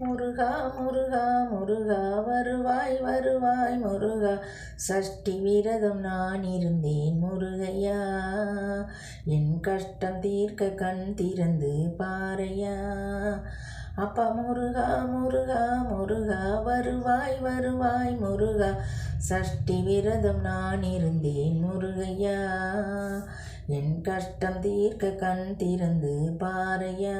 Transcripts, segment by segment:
முருகா முருகா முருகா வருவாய் வருவாய் முருகா, சஷ்டி விரதம் நான் இருந்தேன் முருகையா, என் கஷ்டம் தீர்க்க கண் திறந்து பாரையா. அப்பா முருகா முருகா முருகா வருவாய் வருவாய் முருகா, சஷ்டி விரதம் நான் இருந்தேன் முருகையா, என் கஷ்டம் தீர்க்க கண் திறந்து பாரையா.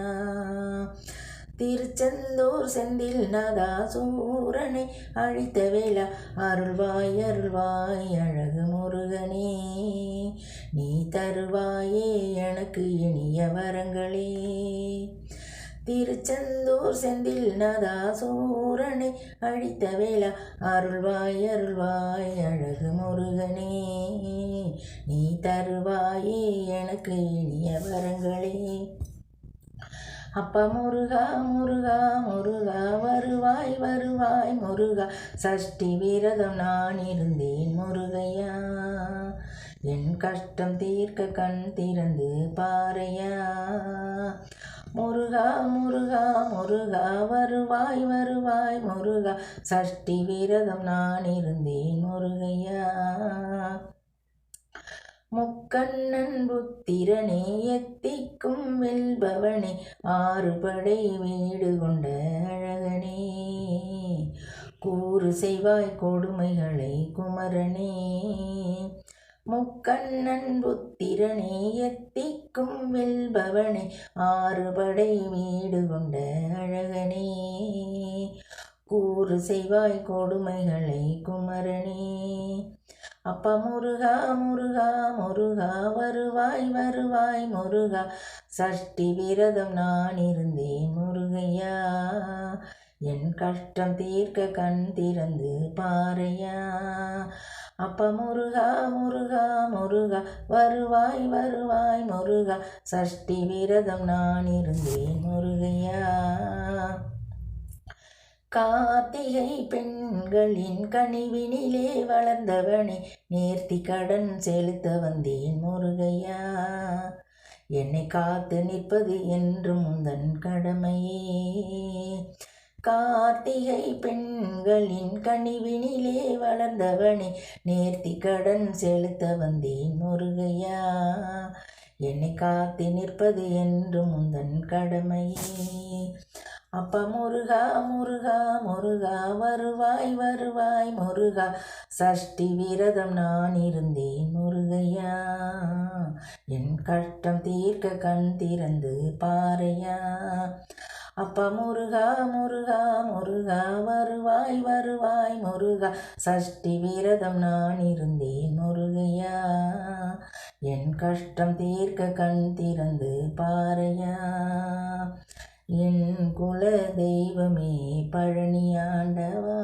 திருச்செந்தூர் செந்தில் நாதா சூரனை அழித்த வேளா, அருள்வாய் அருள்வாய் அழகு முருகனே, நீ தருவாயே எனக்கு இனிய வரங்களே. திருச்செந்தூர் செந்தில் நாதா சூரனை அழித்த வேளா, அருள்வாய் அருள்வாய் அழகு முருகனே, நீ தருவாயே எனக்கு இனிய வரங்களே. அப்பா முருகா முருகா முருகா வருவாய் வருவாய் முருகா, சஷ்டி விரதம் நான் இருந்தேன் முருகையா, என் கஷ்டம் தீர்க்க கண் திறந்து பாரையா. முருகா முருகா முருகா வருவாய் வருவாய் முருகா, சஷ்டி விரதம் நான் இருந்தேன் முருகையா. முக்கண்ணன் புத்திரனே எத்திக்கும் வெல்பவனே, ஆறுபடை வீடு கொண்ட அழகனே, கூறு செய்வாய் கொடுமைகளை குமரனே. முக்கண்ணன் புத்திரனே எத்திக்கும் வெல்பவனே, ஆறுபடை வீடு கொண்ட அழகனே, கூறு செய்வாய் கொடுமைகளை குமரனே. அப்பா முருகா முருகா முருகா வருவாய் வருவாய் முருகா, சஷ்டி விரதம் நான் இருந்தேன் முருகையா, என் கஷ்டம் தீர்க்க கண் திறந்து பாரையா. அப்பா முருகா முருகா முருகா வருவாய் வருவாய் முருகா, சஷ்டி விரதம் நான் இருந்தேன் முருகையா. கார்த்திகை பெண்களின் கனிவினிலே வளர்ந்தவனே, நேர்த்தி கடன் செலுத்த வந்தேன் முருகையா, என்னை காத்து நிற்பது என்றும் உந்தன் கடமையே. கார்த்திகை பெண்களின் கனிவினிலே வளர்ந்தவனே, நேர்த்தி கடன் செலுத்த வந்தேன் முருகையா, என்னை காத்து நிற்பது என்றும் உந்தன் கடமையே. அப்பா முருகா முருகா முருகா வருவாய் வருவாய் முருகா, சஷ்டி விரதம் நான் இருந்தேன் முருகையா, என் கஷ்டம் தீர்க்க கண் திறந்து பாரையா. அப்பா முருகா முருகா முருகா வருவாய் வருவாய் முருகா, சஷ்டி விரதம் நான் இருந்தேன் முருகையா, என் கஷ்டம் தீர்க்க கண் திறந்து பாரையா. என் குல தெய்வமே பழனி ஆண்டவா.